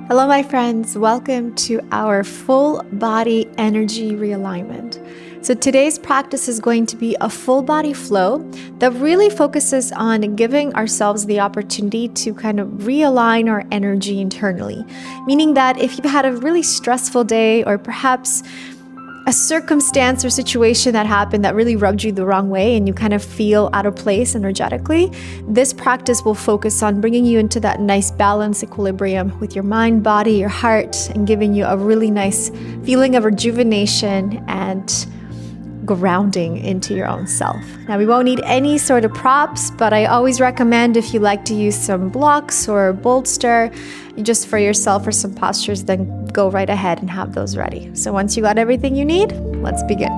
Hello, my friends. Welcome to our full body energy realignment. So today's practice is going to be a full body flow that really focuses on giving ourselves the opportunity to kind of realign our energy internally. Meaning that if you've had a really stressful day, or perhaps a circumstance or situation that happened that really rubbed you the wrong way and you kind of feel out of place energetically, this practice will focus on bringing you into that nice balance equilibrium with your mind, body, your heart, and giving you a really nice feeling of rejuvenation and grounding into your own self. Now, we won't need any sort of props, but I always recommend, if you like to use some blocks or bolster just for yourself or some postures, then go right ahead and have those ready. So once you got everything you need, let's begin.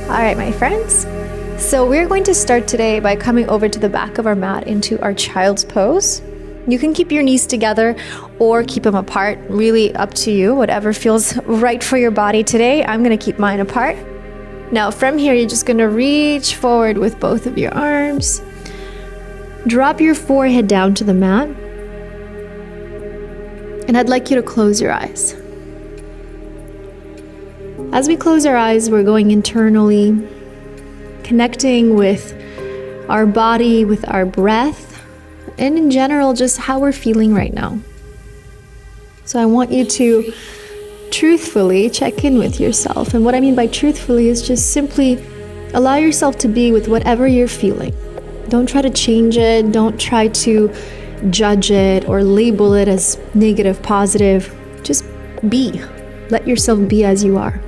All right, my friends. So we're going to start today by coming over to the back of our mat into our child's pose. You can keep your knees together or keep them apart, really up to you, whatever feels right for your body today. I'm going to keep mine apart. Now from here, you're just going to reach forward with both of your arms. Drop your forehead down to the mat. And I'd like you to close your eyes. As we close our eyes, we're going internally, connecting with our body, with our breath, and in general, just how we're feeling right now. So I want you to truthfully check in with yourself. And what I mean by truthfully is just simply allow yourself to be with whatever you're feeling. Don't try to change it. Don't try to judge it or label it as negative, positive. Just be. Let yourself be as you are.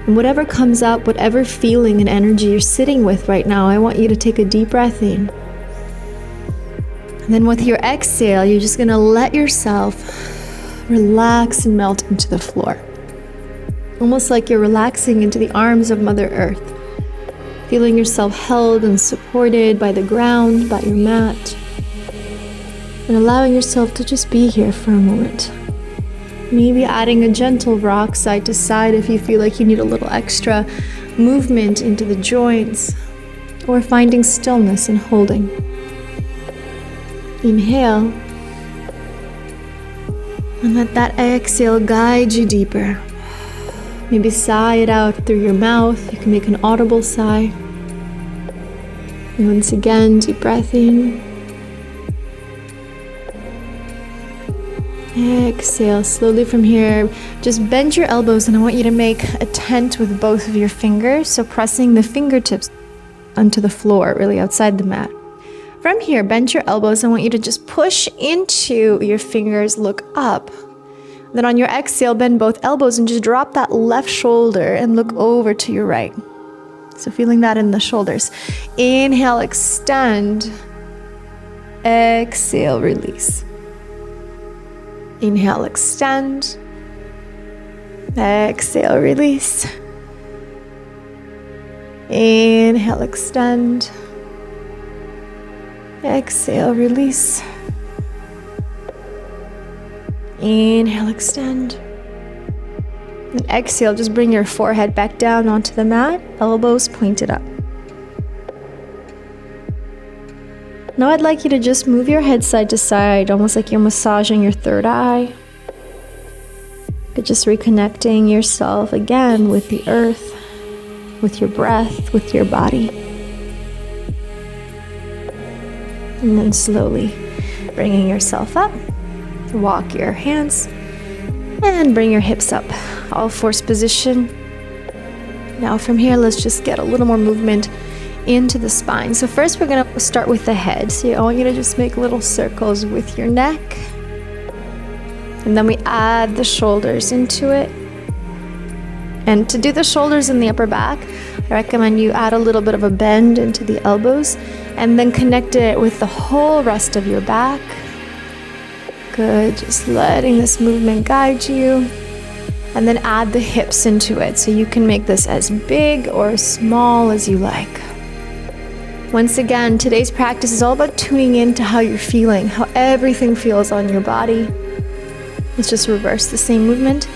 And whatever comes up, whatever feeling and energy you're sitting with right now, I want you to take a deep breath in. And then with your exhale, you're just going to let yourself relax and melt into the floor. Almost like you're relaxing into the arms of Mother Earth, feeling yourself held and supported by the ground, by your mat, and allowing yourself to just be here for a moment. Maybe adding a gentle rock side to side if you feel like you need a little extra movement into the joints, or finding stillness and holding. Inhale, and let that exhale guide you deeper. Maybe sigh it out through your mouth. You can make an audible sigh. And once again, deep breath in. Exhale slowly from here. Just bend your elbows, and I want you to make a tent with both of your fingers. So pressing the fingertips onto the floor, really outside the mat. From here, bend your elbows. I want you to just push into your fingers, look up. Then on your exhale, bend both elbows and just drop that left shoulder and look over to your right. So feeling that in the shoulders. Inhale, extend. Exhale, release. Inhale, extend. Exhale, release. Inhale, extend. Exhale, release. Inhale, extend. And exhale, just bring your forehead back down onto the mat, elbows pointed up. Now I'd like you to just move your head side to side, almost like you're massaging your third eye. But just reconnecting yourself again with the earth, with your breath, with your body. And then slowly bringing yourself up. Walk your hands and bring your hips up. All fours position. Now from here, let's just get a little more movement into the spine. So first we're going to start with the head. So I want you to just make little circles with your neck. And then we add the shoulders into it. And to do the shoulders and the upper back, I recommend you add a little bit of a bend into the elbows and then connect it with the whole rest of your back. Good, just letting this movement guide you. And then add the hips into it. So you can make this as big or as small as you like. Once again, today's practice is all about tuning into how you're feeling, how everything feels on your body. Let's just reverse the same movement.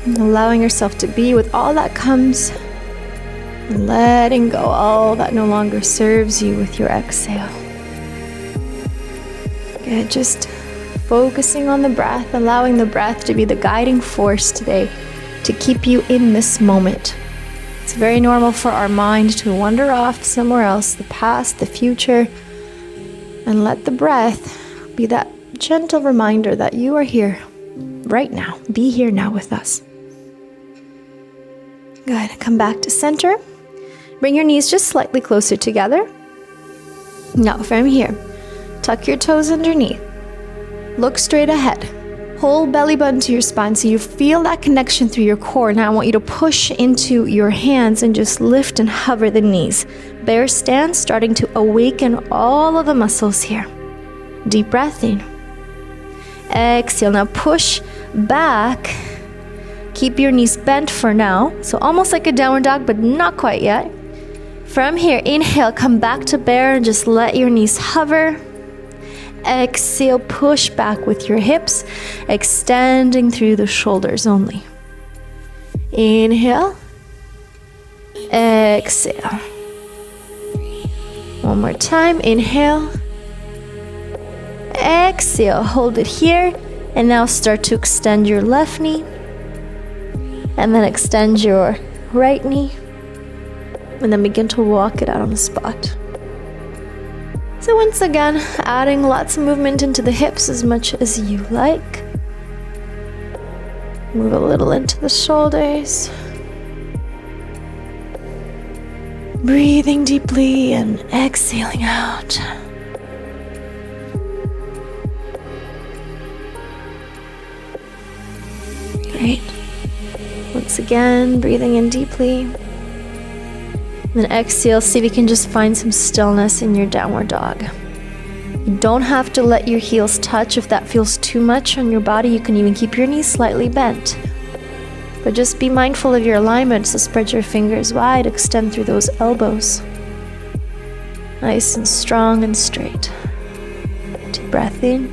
And allowing yourself to be with all that comes. And letting go all that no longer serves you with your exhale. Good, just focusing on the breath, allowing the breath to be the guiding force today to keep you in this moment. It's very normal for our mind to wander off somewhere else, the past, the future, and let the breath be that gentle reminder that you are here right now. Be here now with us. Good. Come back to center. Bring your knees just slightly closer together. Now from here, tuck your toes underneath. Look straight ahead. Hold belly button to your spine so you feel that connection through your core. Now I want you to push into your hands and just lift and hover the knees. Bear stance, starting to awaken all of the muscles here. Deep breath in. Exhale. Now push back. Keep your knees bent for now. So almost like a downward dog, but not quite yet. From here, inhale, come back to bear and just let your knees hover. Exhale, push back with your hips, extending through the shoulders only. Inhale. Exhale. One more time. Inhale. Exhale. Hold it here. And now start to extend your left knee. And then extend your right knee. And then begin to walk it out on the spot. So once again, adding lots of movement into the hips as much as you like. Move a little into the shoulders. Breathing deeply and exhaling out. Great. Once again, breathing in deeply. Then exhale, see if you can just find some stillness in your downward dog. You don't have to let your heels touch. If that feels too much on your body, you can even keep your knees slightly bent. But just be mindful of your alignment, so spread your fingers wide, extend through those elbows. Nice and strong and straight. Deep breath in.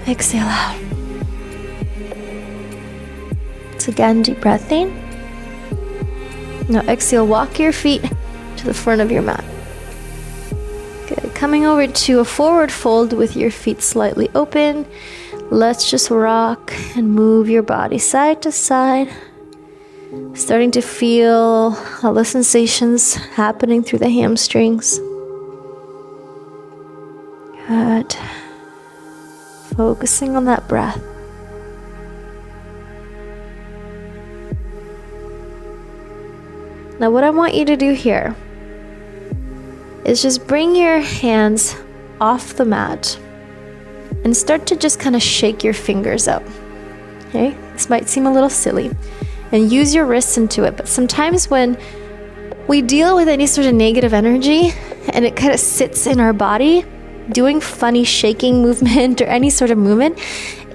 Exhale out. Once again, deep breath in. Now exhale, walk your feet to the front of your mat. Good. Coming over to a forward fold with your feet slightly open. Let's just rock and move your body side to side. Starting to feel all the sensations happening through the hamstrings. Good. Focusing on that breath. Now what I want you to do here is just bring your hands off the mat and start to just kind of shake your fingers out. Okay? This might seem a little silly. And use your wrists into it. But sometimes when we deal with any sort of negative energy and it kind of sits in our body, doing funny shaking movement or any sort of movement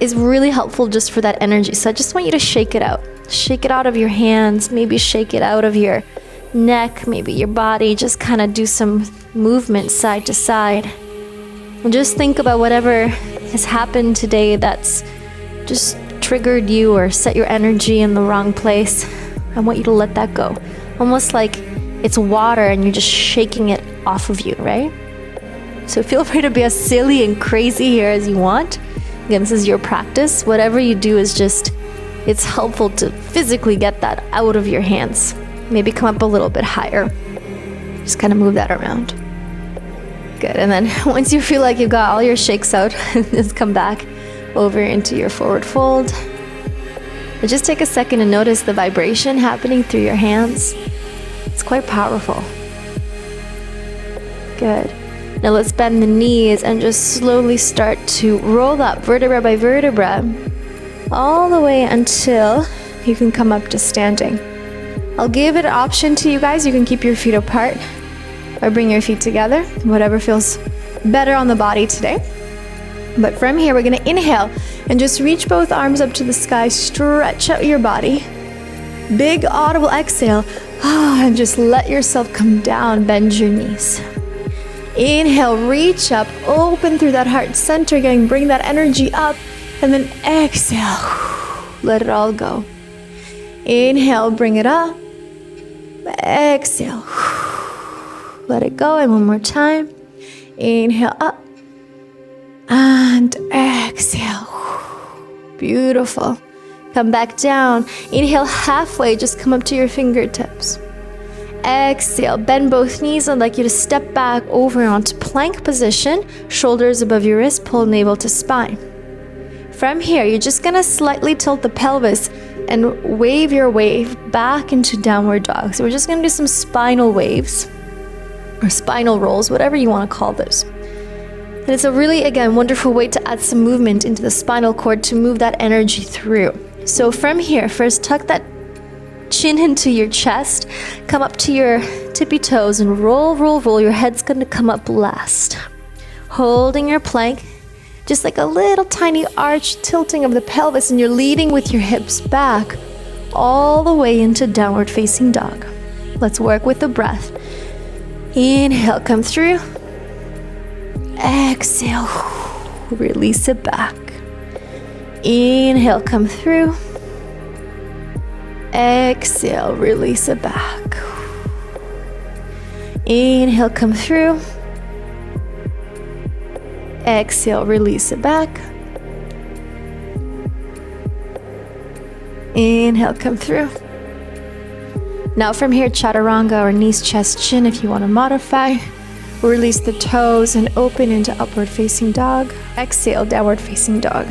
is really helpful just for that energy. So I just want you to shake it out. Shake it out of your hands, maybe shake it out of your neck, maybe your body. Just kind of do some movement side to side. And just think about whatever has happened today that's just triggered you or set your energy in the wrong place. I want you to let that go. Almost like it's water and you're just shaking it off of you, right? So feel free to be as silly and crazy here as you want. Again, this is your practice. Whatever you do is just, it's helpful to physically get that out of your hands. Maybe come up a little bit higher. Just kind of move that around. Good. And then once you feel like you've got all your shakes out, just come back over into your forward fold. But just take a second and notice the vibration happening through your hands. It's quite powerful. Good. Now let's bend the knees and just slowly start to roll up vertebra by vertebra all the way until you can come up to standing. I'll give it an option to you guys. You can keep your feet apart or bring your feet together, whatever feels better on the body today. But from here, we're gonna inhale and just reach both arms up to the sky, stretch out your body. Big audible exhale, and just let yourself come down, bend your knees. Inhale, reach up, open through that heart center again, bring that energy up, and then exhale, let it all go. Inhale, bring it up, exhale, let it go, and one more time. Inhale up, and exhale. Beautiful. Come back down. Inhale halfway, just come up to your fingertips. Exhale, bend both knees. I'd like you to step back over onto plank position, shoulders above your wrist, pull navel to spine. From here, you're just gonna slightly tilt the pelvis and wave your wave back into downward dog. So we're just gonna do some spinal waves or spinal rolls, whatever you wanna call this. And it's a really, again, wonderful way to add some movement into the spinal cord to move that energy through. So from here, first tuck that chin into your chest, come up to your tippy toes and roll, roll, roll. Your head's gonna come up last. Holding your plank, just like a little tiny arch tilting of the pelvis, and you're leading with your hips back all the way into downward facing dog. Let's work with the breath. Inhale, come through. Exhale, release it back. Inhale, come through. Exhale, release it back. Inhale, come through. Exhale, release it back. Inhale, come through. Now from here, chaturanga or knees, chest, chin if you want to modify. Release the toes and open into upward facing dog. Exhale, downward facing dog.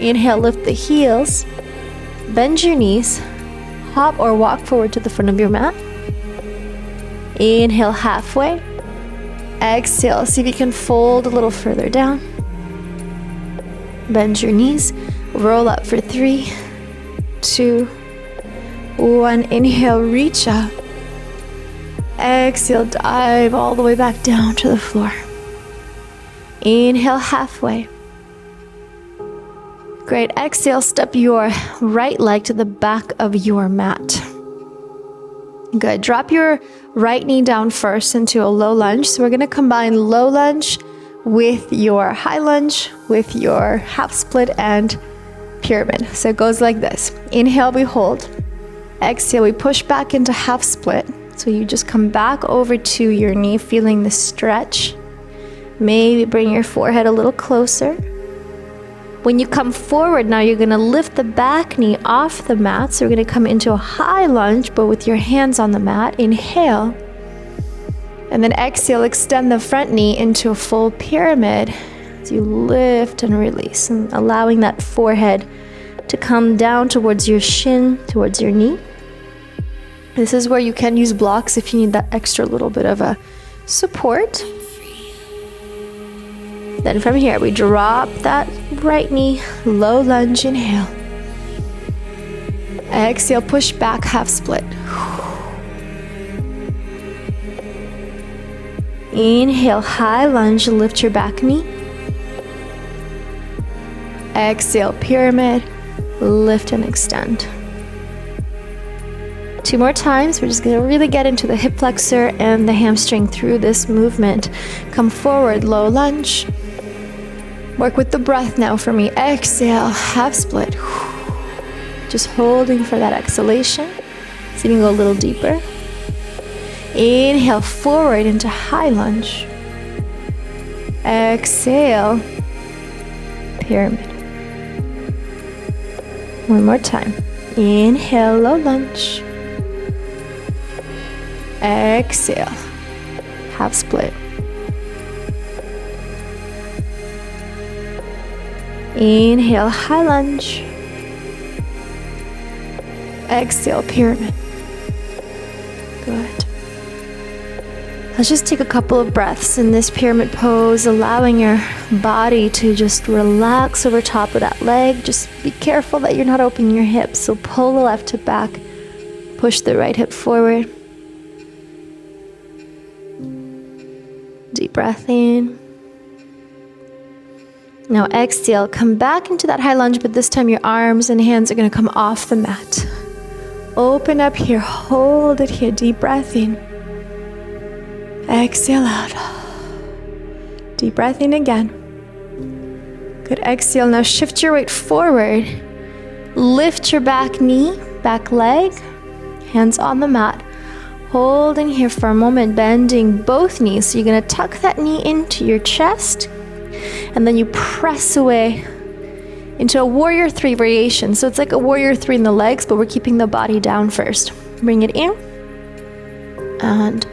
Inhale, lift the heels. Bend your knees. Hop or walk forward to the front of your mat. Inhale halfway. Exhale, see if you can fold a little further down. Bend your knees. Roll up for 3, 2, 1. Inhale, reach up. Exhale, dive all the way back down to the floor. Inhale, halfway. Great. Exhale, step your right leg to the back of your mat. Good. Drop your right knee down first into a low lunge. So we're going to combine low lunge with your high lunge, with your half split and pyramid. So it goes like this. Inhale, we hold. Exhale, we push back into half split. So you just come back over to your knee, feeling the stretch. Maybe bring your forehead a little closer. When you come forward, now you're going to lift the back knee off the mat. So we're going to come into a high lunge, but with your hands on the mat. Inhale. And then exhale, extend the front knee into a full pyramid. As you lift and release, and allowing that forehead to come down towards your shin, towards your knee. This is where you can use blocks if you need that extra little bit of a support. Then from here, we drop that right knee, low lunge, inhale. Exhale, push back, half split. Inhale, high lunge, lift your back knee. Exhale, pyramid, lift and extend. 2 more times. We're just going to really get into the hip flexor and the hamstring through this movement. Come forward, low lunge. Work with the breath now for me. Exhale, half split. Just holding for that exhalation. So you can go a little deeper. Inhale, forward into high lunge. Exhale, pyramid. One more time. Inhale, low lunge. Exhale, half split. Inhale, high lunge. Exhale, pyramid. Good. Let's just take a couple of breaths in this pyramid pose, allowing your body to just relax over top of that leg. Just be careful that you're not opening your hips. So pull the left hip back, Push the right hip forward. Deep breath in. Now exhale, come back into that high lunge, but this time your arms and hands are going to come off the mat. Open up here, hold it here, deep breath in. Exhale out. Deep breath in again. Good, exhale. Now shift your weight forward. Lift your back knee, back leg, hands on the mat. Hold in here for a moment, bending both knees. So you're going to tuck that knee into your chest, and then you press away into a warrior 3 variation. So it's like a warrior 3 in the legs, but we're keeping the body down first. Bring it in and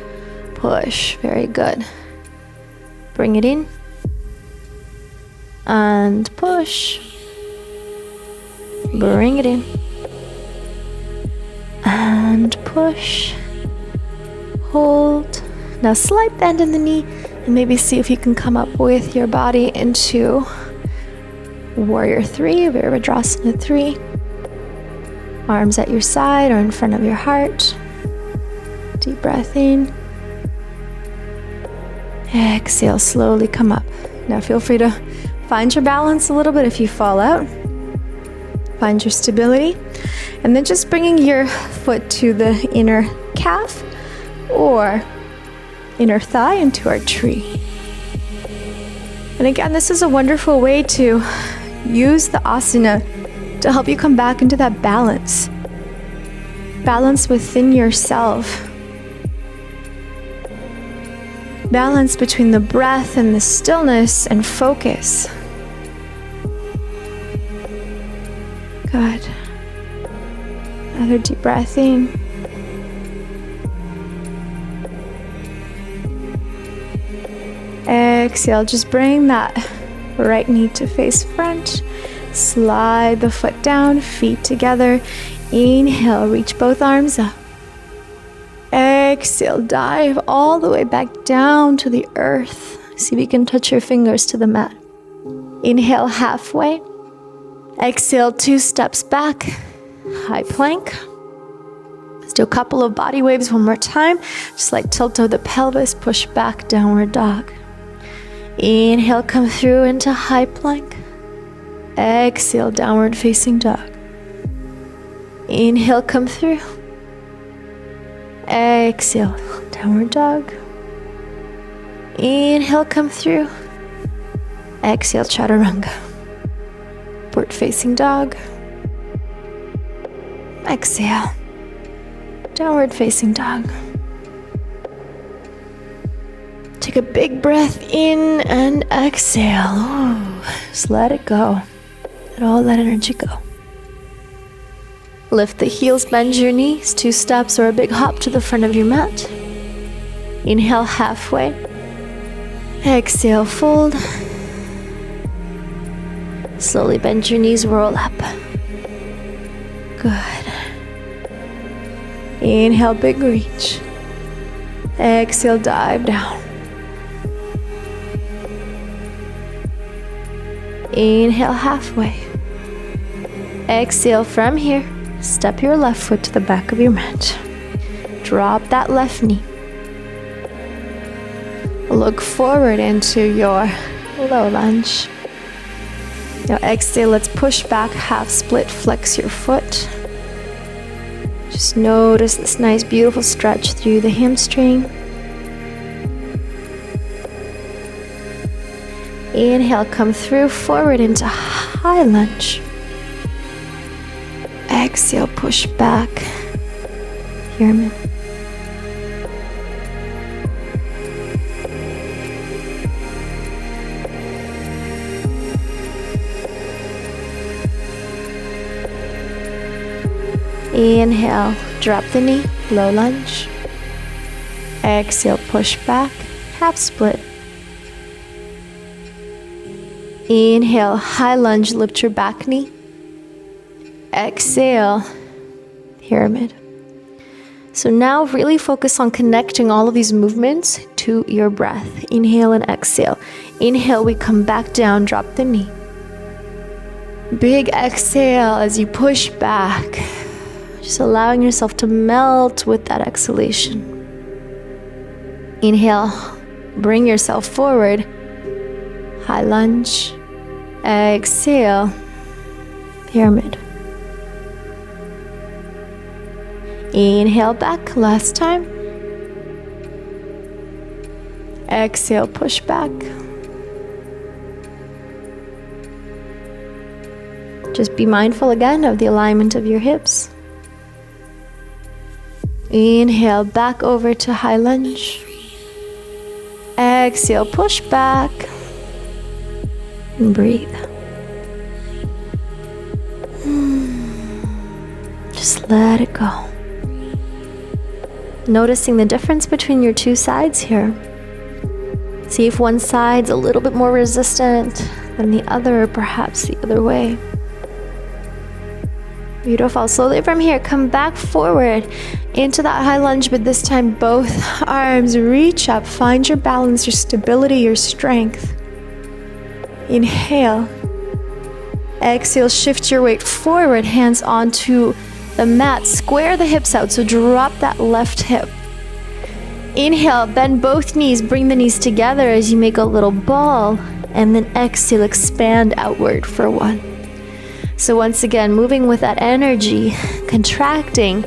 push. Very good. Bring it in and push. Bring it in and push. Hold. Now slight bend in the knee, and maybe see if you can come up with your body into warrior 3, Virabhadrasana 3. Arms at your side or in front of your heart. Deep breath in. Exhale, slowly come up. Now feel free to find your balance a little bit if you fall out. Find your stability. And then just bringing your foot to the inner calf or inner thigh into our tree. And again, this is a wonderful way to use the asana to help you come back into that balance. Balance within yourself. Balance between the breath and the stillness and focus. Good. Another deep breath in. Exhale, just bring that right knee to face front. Slide the foot down, feet together. Inhale, reach both arms up. Exhale, dive all the way back down to the earth. See if you can touch your fingers to the mat. Inhale, halfway. Exhale, 2 steps back. High plank. Let's do a couple of body waves one more time. Just like tilt of the pelvis, push back, downward dog. Inhale, come through into high plank. Exhale, downward facing dog. Inhale, come through. Exhale, downward dog. Inhale, come through. Exhale, chaturanga. Upward facing dog. Exhale, downward facing dog. Take a big breath in and exhale. Oh, just let it go. Let all that energy go. Lift the heels, bend your knees, 2 steps or a big hop to the front of your mat. Inhale, halfway. Exhale, fold. Slowly bend your knees, roll up. Good. Inhale, big reach. Exhale, dive down. Inhale, halfway. Exhale from here. Step your left foot to the back of your mat. Drop that left knee. Look forward into your low lunge. Now exhale, let's push back, half split, flex your foot. Just notice this nice, beautiful stretch through the hamstring. Inhale, come through, forward into high lunge. Exhale, push back. Pyramid. Inhale, drop the knee, low lunge. Exhale, push back, half split. Inhale, high lunge, lift your back knee. Exhale, pyramid. So now really focus on connecting all of these movements to your breath. Inhale and exhale. Inhale, we come back down, drop the knee. Big exhale as you push back. Just allowing yourself to melt with that exhalation. Inhale, bring yourself forward. High lunge. Exhale, pyramid. Inhale back, last time. Exhale, push back. Just be mindful again of the alignment of your hips. Inhale back over to high lunge. Exhale, push back. And breathe. Just let it go. Noticing the difference between your two sides here. See if one side's a little bit more resistant than the other, or perhaps the other way. Beautiful. Slowly from here, come back forward into that high lunge, but this time both arms reach up. Find your balance, your stability, your strength. Inhale. Exhale, shift your weight forward, hands onto the mat. Square the hips out, so drop that left hip. Inhale, bend both knees, bring the knees together as you make a little ball, and then exhale, expand outward for one. So once again, moving with that energy, contracting,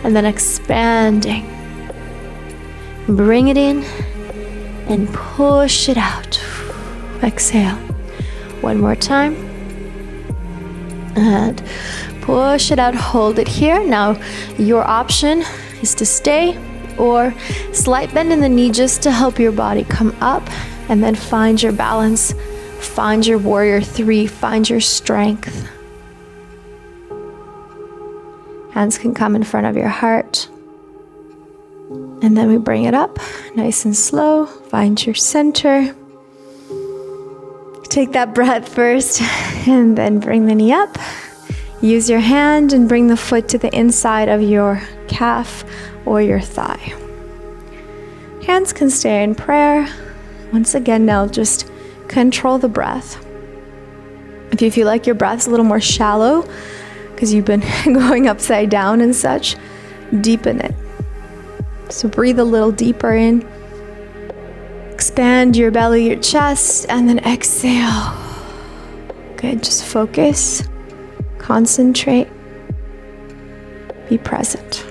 and then expanding. Bring it in and push it out. Exhale. One more time. And push it out, hold it here. Now, your option is to stay or slight bend in the knee just to help your body come up, and then find your balance, find your warrior three, find your strength. Hands can come in front of your heart. And then we bring it up, nice and slow. Find your center. Take that breath first, and then bring the knee up. Use your hand and bring the foot to the inside of your calf or your thigh. Hands can stay in prayer. Once again, now just control the breath. If you feel like your breath's a little more shallow, because you've been going upside down and such, deepen it. So breathe a little deeper in. Expand your belly, your chest, and then exhale. Good, just focus, concentrate, be present.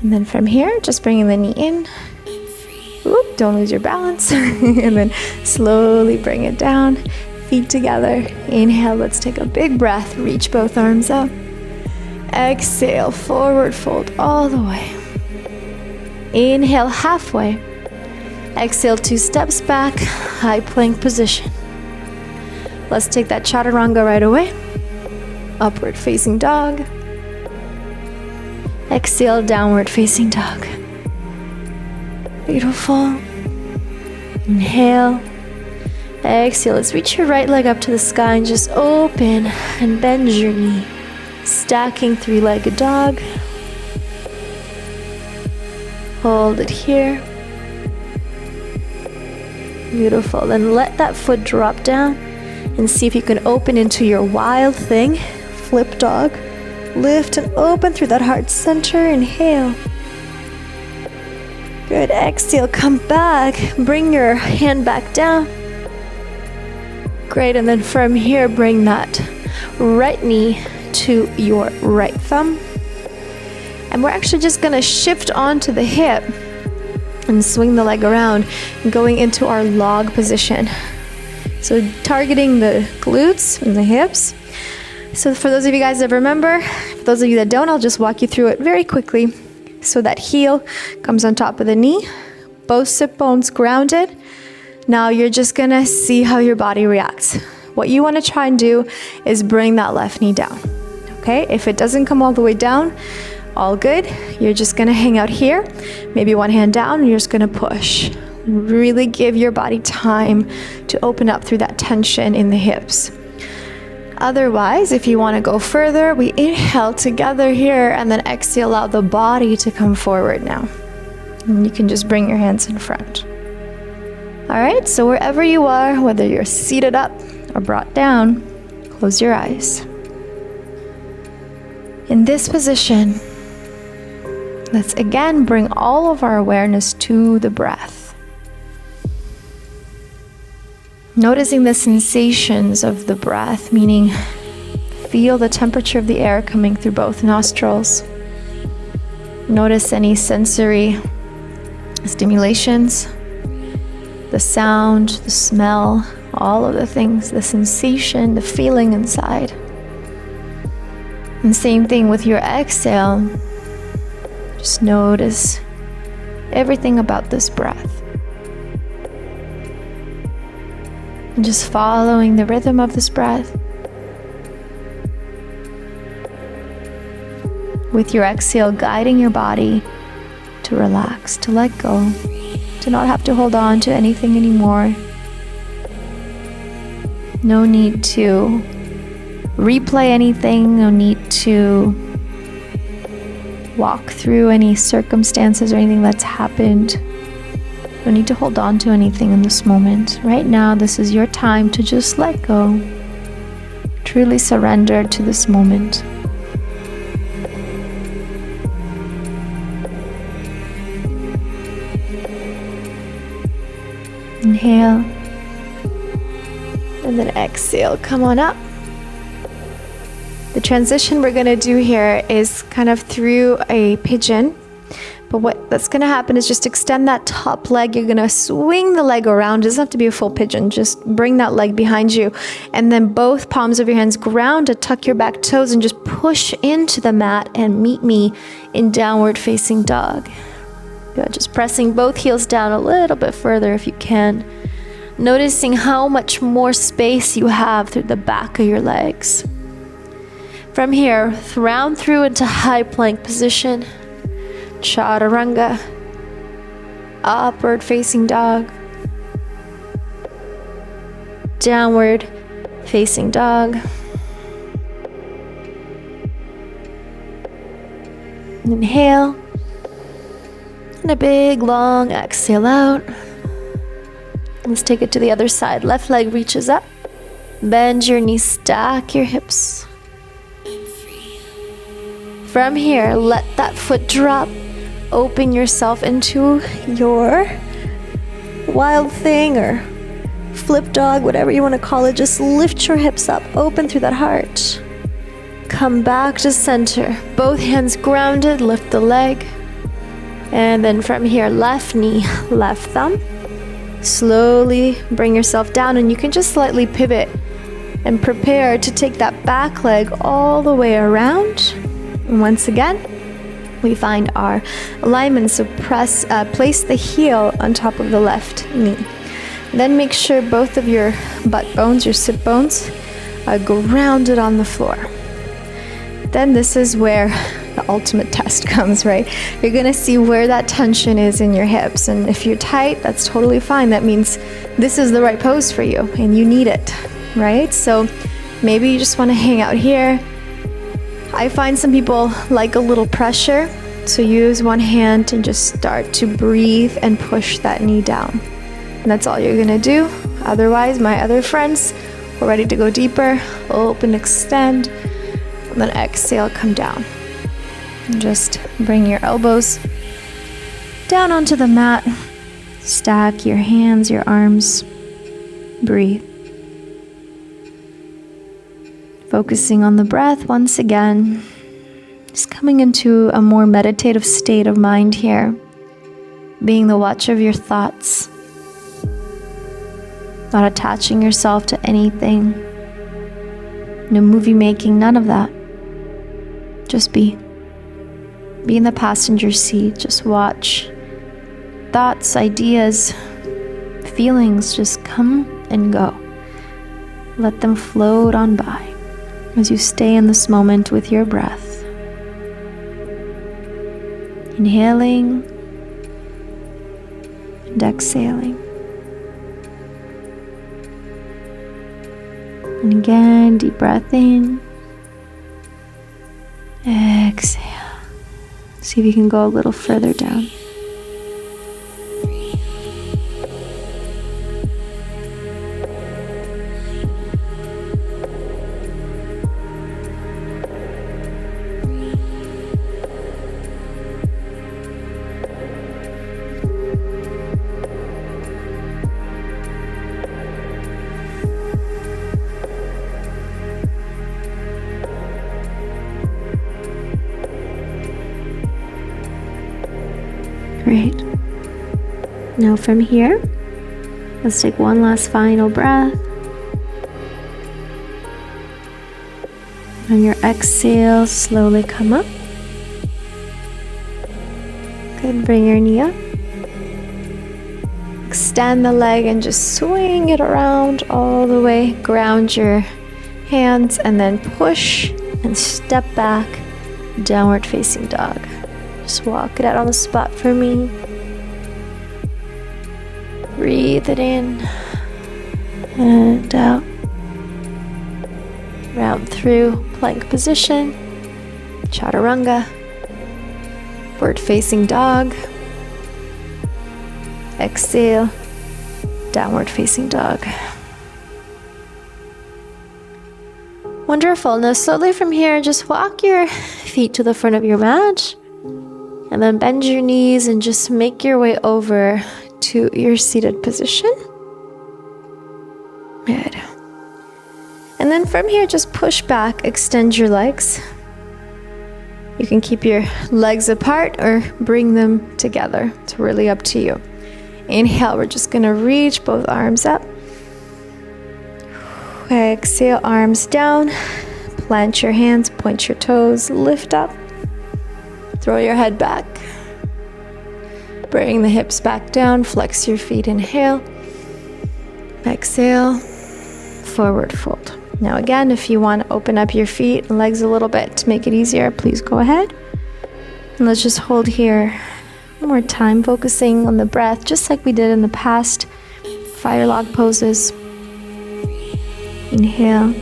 And then from here, just bringing the knee in. Oop, don't lose your balance. And then slowly bring it down. Feet together. Inhale, let's take a big breath. Reach both arms up. Exhale, forward fold all the way. Inhale, halfway. Exhale, 2 steps back, high plank position. Let's take that chaturanga right away. Upward facing dog. Exhale, downward facing dog. Beautiful. Inhale. Exhale. Let's reach your right leg up to the sky and just open and bend your knee. Stacking 3-legged dog. Hold it here. Beautiful. Then let that foot drop down and see if you can open into your wild thing. Flip dog. Lift and open through that heart center. Inhale. Good. Exhale. Come back. Bring your hand back down. Great. And then from here, bring that right knee to your right thumb. And we're actually just going to shift onto the hip and swing the leg around, going into our log position. So targeting the glutes and the hips. So for those of you guys that remember, for those of you that don't, I'll just walk you through it very quickly. So that heel comes on top of the knee, both sit bones grounded. Now you're just gonna see how your body reacts. What you wanna try and do is bring that left knee down, okay? If it doesn't come all the way down, all good. You're just gonna hang out here, maybe one hand down, and you're just gonna push. Really give your body time to open up through that tension in the hips. Otherwise, if you want to go further, we inhale together here and then exhale, allow the body to come forward now. And you can just bring your hands in front. All right, so wherever you are, whether you're seated up or brought down, close your eyes. In this position, let's again bring all of our awareness to the breath. Noticing the sensations of the breath, meaning feel the temperature of the air coming through both nostrils. Notice any sensory stimulations, the sound, the smell, all of the things, the sensation, the feeling inside. And same thing with your exhale. Just notice everything about this breath. And just following the rhythm of this breath. With your exhale, guiding your body to relax, to let go, to not have to hold on to anything anymore. No need to replay anything, no need to walk through any circumstances or anything that's happened. No need to hold on to anything in this moment. Right now, this is your time to just let go. Truly surrender to this moment. Inhale. And then exhale, come on up. The transition we're gonna do here is kind of through a pigeon. But what that's gonna happen is just extend that top leg. You're gonna swing the leg around. It doesn't have to be a full pigeon. Just bring that leg behind you. And then both palms of your hands ground to tuck your back toes and just push into the mat and meet me in downward facing dog. Good, just pressing both heels down a little bit further if you can. Noticing how much more space you have through the back of your legs. From here, round through into high plank position. Chaturanga. Upward facing dog. Downward facing dog. Inhale. And a big long exhale out. Let's take it to the other side. Left leg reaches up. Bend your knees, stack your hips. From here, let that foot drop. Open yourself into your wild thing or flip dog, whatever you want to call it. Just lift your hips up, open through that heart. Come back to center. Both hands grounded, lift the leg. And then from here, left knee, left thumb. Slowly bring yourself down, and you can just slightly pivot and prepare to take that back leg all the way around. And once again, we find our alignment. So place the heel on top of the left knee. Then make sure both of your butt bones, your sit bones, are grounded on the floor. Then this is where the ultimate test comes, right? You're gonna see where that tension is in your hips. And if you're tight, that's totally fine. That means this is the right pose for you and you need it, right? So maybe you just wanna hang out here. I find some people like a little pressure. So use one hand and just start to breathe and push that knee down. And that's all you're gonna do. Otherwise, my other friends, we're ready to go deeper. Open, extend, and then exhale, come down. And just bring your elbows down onto the mat. Stack your hands, your arms. Breathe. Focusing on the breath once again. Just coming into a more meditative state of mind here. Being the watcher of your thoughts. Not attaching yourself to anything. No movie making, none of that. Just be. Be in the passenger seat. Just watch. Thoughts, ideas, feelings just come and go. Let them float on by as you stay in this moment with your breath. Inhaling and exhaling. And again, deep breath in. Exhale. See if you can go a little further down. Great. Now from here, let's take one last final breath. On your exhale, slowly come up. Good, bring your knee up. Extend the leg and just swing it around all the way. Ground your hands and then push and step back, downward facing dog. Just walk it out on the spot for me. Breathe it in and out. Round through plank position, chaturanga, forward facing dog. Exhale, downward facing dog. Wonderful. Now slowly from here, just walk your feet to the front of your mat and then bend your knees and just make your way over to your seated position. Good. And then from here, just push back, extend your legs. You can keep your legs apart or bring them together. It's really up to you. Inhale, we're just gonna reach both arms up. Exhale, arms down. Plant your hands, point your toes, lift up. Throw your head back. Bring the hips back down, flex your feet, inhale. Exhale, forward fold. Now again, if you want to open up your feet and legs a little bit to make it easier, please go ahead. And let's just hold here one more time, focusing on the breath, just like we did in the past fire log poses. Inhale.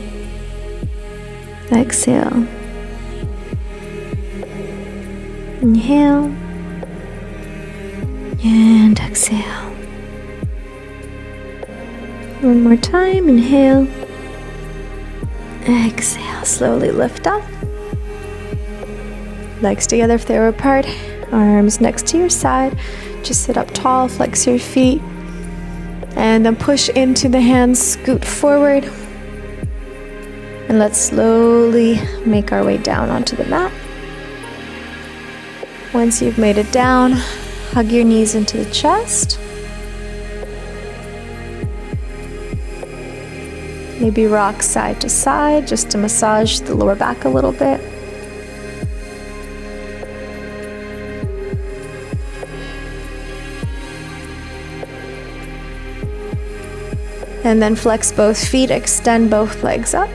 Exhale. Inhale. And exhale. One more time, inhale. Exhale, slowly lift up. Legs together if they're apart. Arms next to your side. Just sit up tall, flex your feet. And then push into the hands, scoot forward. And let's slowly make our way down onto the mat. Once you've made it down, hug your knees into the chest. Maybe rock side to side just to massage the lower back a little bit. And then flex both feet, extend both legs up.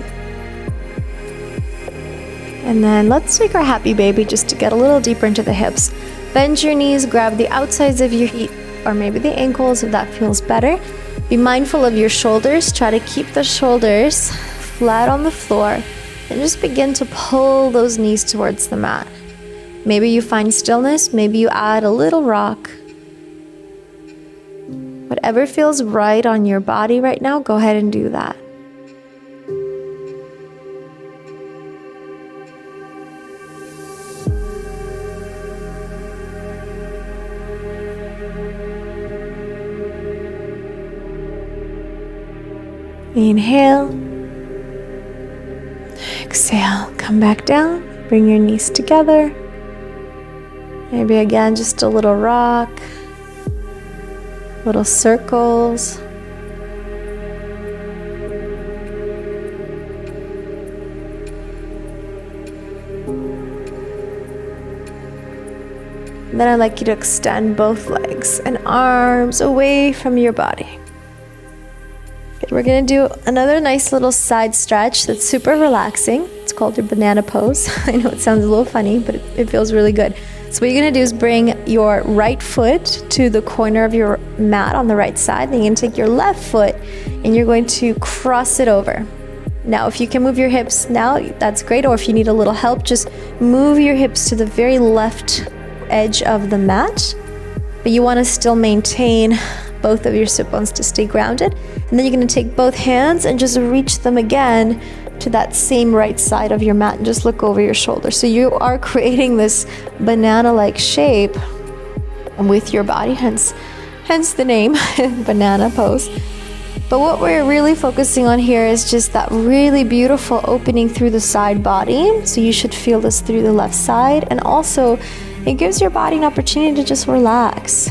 And then let's take our happy baby just to get a little deeper into the hips. Bend your knees, grab the outsides of your feet or maybe the ankles if that feels better. Be mindful of your shoulders. Try to keep the shoulders flat on the floor and just begin to pull those knees towards the mat. Maybe you find stillness, maybe you add a little rock. Whatever feels right on your body right now, go ahead and do that. Inhale. Exhale. Come back down. Bring your knees together. Maybe again, just a little rock. Little circles. Then I'd like you to extend both legs and arms away from your body. We're going to do another nice little side stretch that's super relaxing. It's called your banana pose. I know it sounds a little funny, but it feels really good. So what you're going to do is bring your right foot to the corner of your mat on the right side. Then you're going to take your left foot and you're going to cross it over. Now, if you can move your hips now, that's great. Or if you need a little help, just move your hips to the very left edge of the mat. But you want to still maintain both of your sit bones to stay grounded. And then you're going to take both hands and just reach them again to that same right side of your mat and just look over your shoulder. So you are creating this banana-like shape with your body, hence the name, banana pose. But what we're really focusing on here is just that really beautiful opening through the side body. So you should feel this through the left side, and also it gives your body an opportunity to just relax,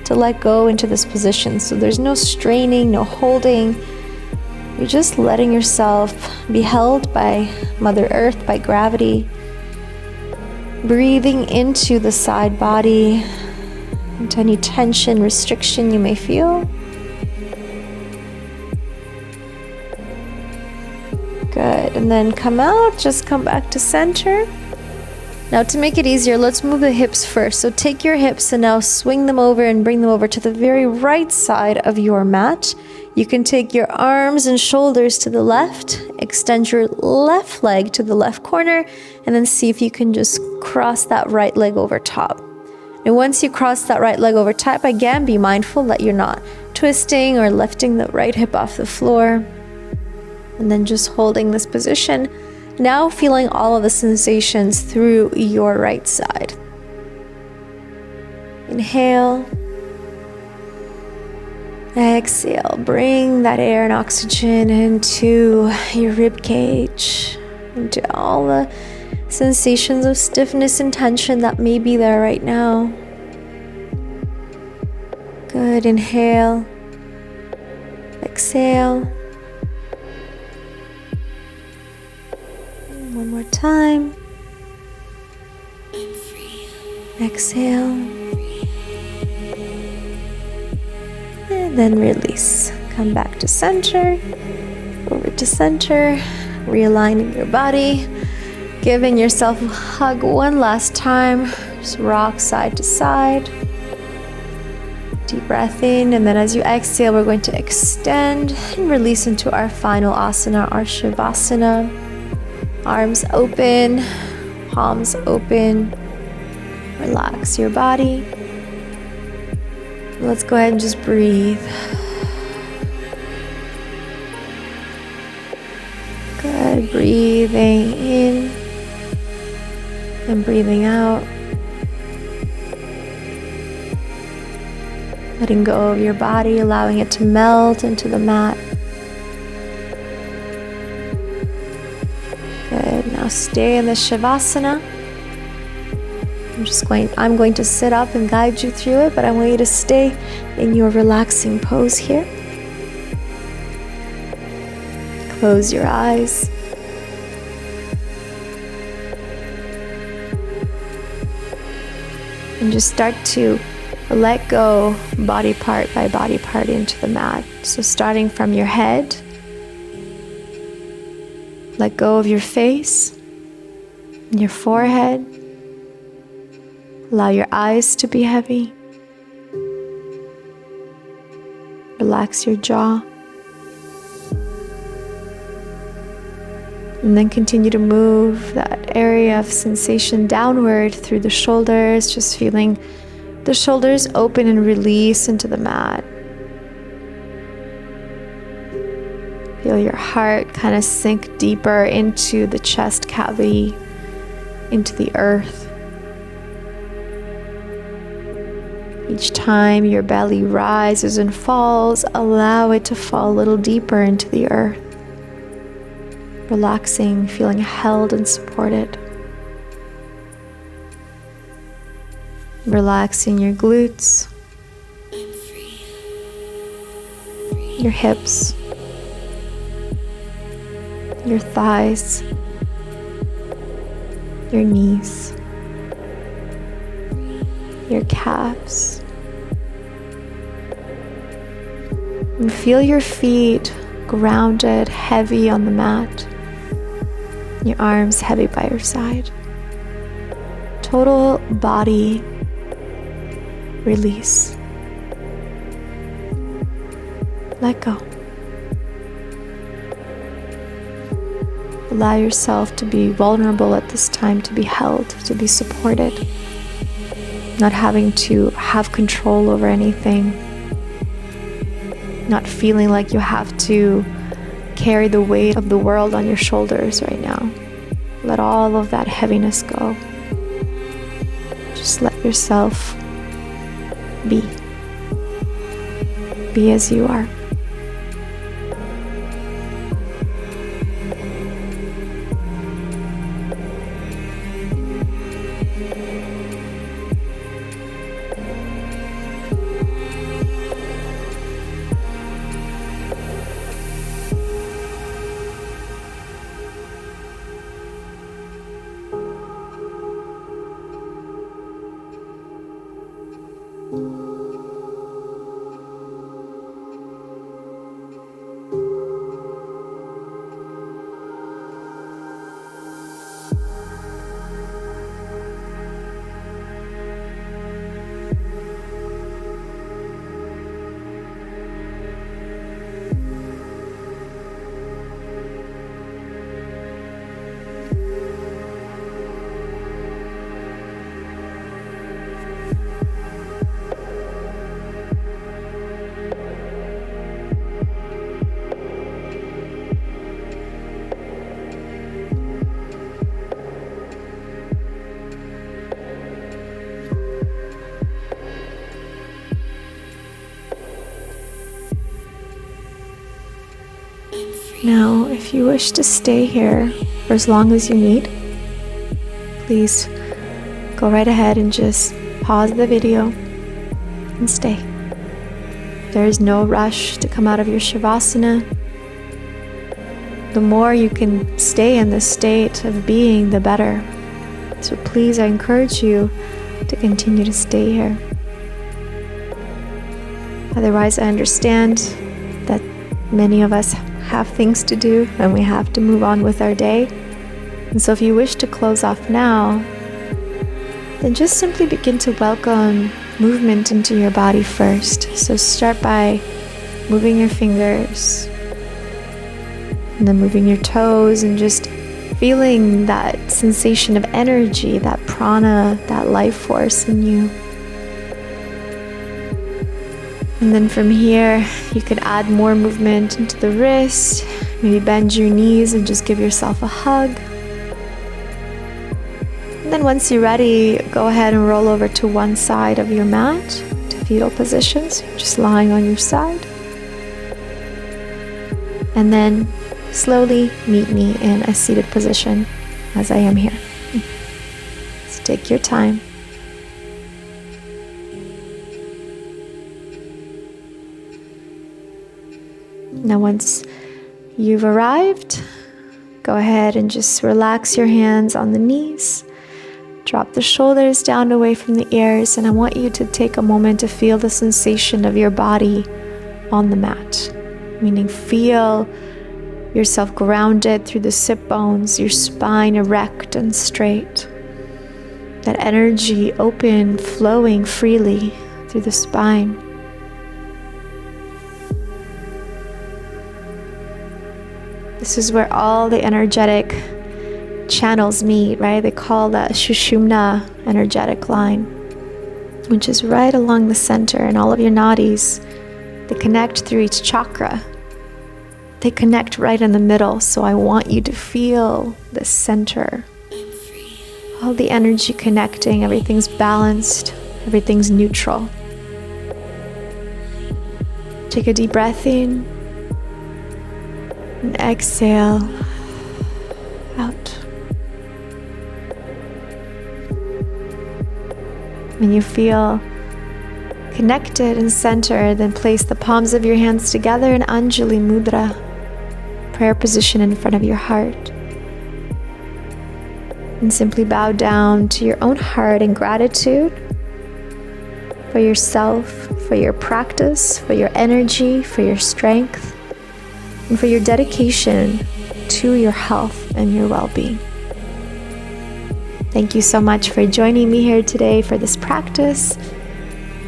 to let go into this position. So there's no straining, no holding. You're just letting yourself be held by Mother Earth, by gravity. Breathing into the side body, into any tension, restriction you may feel. Good, and then come out, just come back to center. Now to make it easier, let's move the hips first. So take your hips and now swing them over and bring them over to the very right side of your mat. You can take your arms and shoulders to the left, extend your left leg to the left corner, and then see if you can just cross that right leg over top. And once you cross that right leg over top, again, be mindful that you're not twisting or lifting the right hip off the floor. And then just holding this position. Now feeling all of the sensations through your right side. Inhale. Exhale. Bring that air and oxygen into your rib cage, into all the sensations of stiffness and tension that may be there right now. Good. Inhale. Exhale. One more time. Exhale. And then release. Come back to center. Over to center. Realigning your body. Giving yourself a hug one last time. Just rock side to side. Deep breath in, and then as you exhale, we're going to extend and release into our final asana, our Shavasana. Arms open, palms open. Relax your body. Let's go ahead and just breathe. Good. Breathing in and breathing out. Letting go of your body, allowing it to melt into the mat. Good. Now stay in the Shavasana. I'm going to sit up and guide you through it, but I want you to stay in your relaxing pose here. Close your eyes. And just start to let go body part by body part into the mat. So starting from your head, let go of your face, your forehead. Allow your eyes to be heavy. Relax your jaw. And then continue to move that area of sensation downward through the shoulders, just feeling the shoulders open and release into the mat. Feel your heart kind of sink deeper into the chest cavity, into the earth. Each time your belly rises and falls, allow it to fall a little deeper into the earth. Relaxing, feeling held and supported. Relaxing your glutes, your hips, your thighs, your knees, your calves. And feel your feet grounded, heavy on the mat. Your arms heavy by your side. Total body release. Let go. Allow yourself to be vulnerable at this time, to be held, to be supported. Not having to have control over anything. Not feeling like you have to carry the weight of the world on your shoulders right now. Let all of that heaviness go. Just let yourself be. Be as you are. Now, if you wish to stay here for as long as you need, please go right ahead and just pause the video and stay. There is no rush to come out of your Shavasana. The more you can stay in this state of being, the better. So please, I encourage you to continue to stay here. Otherwise, I understand that many of us have things to do and we have to move on with our day. And so if you wish to close off now, then just simply begin to welcome movement into your body first. So start by moving your fingers and then moving your toes and just feeling that sensation of energy, that prana, that life force in you. And then from here, you could add more movement into the wrist, maybe bend your knees and just give yourself a hug. And then once you're ready, go ahead and roll over to one side of your mat, to fetal position, so you're just lying on your side. And then slowly meet me in a seated position as I am here. So take your time. Now once you've arrived, go ahead and just relax your hands on the knees. Drop the shoulders down away from the ears, and I want you to take a moment to feel the sensation of your body on the mat. Meaning feel yourself grounded through the sit bones, your spine erect and straight. That energy open, flowing freely through the spine. This is where all the energetic channels meet, right? They call that Shushumna energetic line, which is right along the center, and all of your nadis, they connect through each chakra. They connect right in the middle, so I want you to feel the center. All the energy connecting, everything's balanced, everything's neutral. Take a deep breath in. And exhale out. When you feel connected and centered, then place the palms of your hands together in Anjali Mudra, prayer position in front of your heart. And simply bow down to your own heart in gratitude for yourself, for your practice, for your energy, for your strength, and for your dedication to your health and your well-being. Thank you so much for joining me here today for this practice.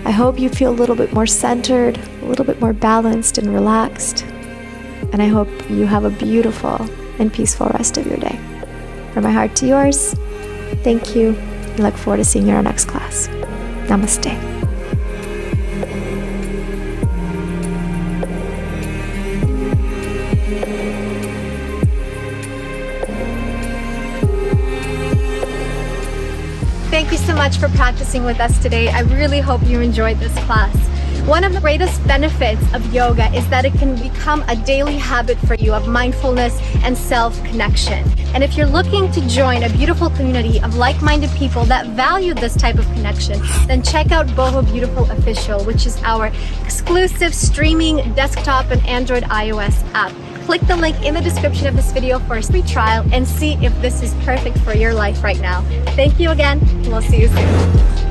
I hope you feel a little bit more centered, a little bit more balanced and relaxed. And I hope you have a beautiful and peaceful rest of your day. From my heart to yours, thank you. I look forward to seeing you in our next class. Namaste. Thank you so much for practicing with us today. I really hope you enjoyed this class. One of the greatest benefits of yoga is that it can become a daily habit for you of mindfulness and self-connection. And if you're looking to join a beautiful community of like-minded people that value this type of connection, then check out Boho Beautiful Official, which is our exclusive streaming desktop and Android iOS app. Click the link in the description of this video for a free trial and see if this is perfect for your life right now. Thank you again, and we'll see you soon.